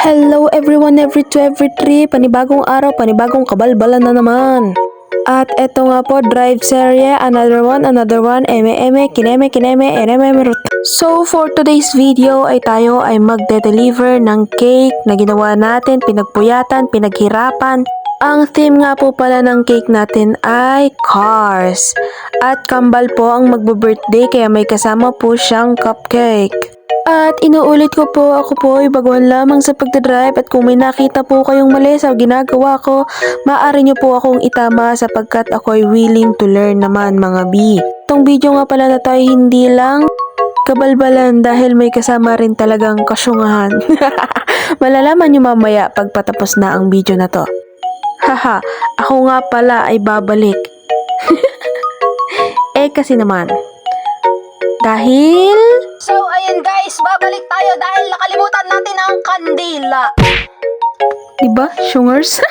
Hello everyone, every two, every three, panibagong araw, panibagong kabalbalan na naman. At eto nga po, drive serye, another one, kineme, ereme. So for today's video ay tayo ay magde-deliver ng cake na ginawa natin, pinagpuyatan, pinaghirapan. Ang theme nga po pala ng cake natin ay cars. At kambal po ang magbo-birthday kaya may kasama po siyang cupcake. At inuulit ko po, ako po ay baguhan lamang sa pagdadrive at kung may nakita po kayong mali sa ginagawa ko, maaari nyo po akong itama sapagkat ako ay willing to learn naman mga B. Itong video nga pala na tayo hindi lang kabalbalan dahil may kasama rin talagang kasyungahan. Malalaman nyo mamaya pag patapos na ang video na to. Haha, ako nga pala ay babalik. Kasi naman, dahil... So, ayan guys, babalik tayo dahil nakalimutan natin ang kandila. Diba, syungers?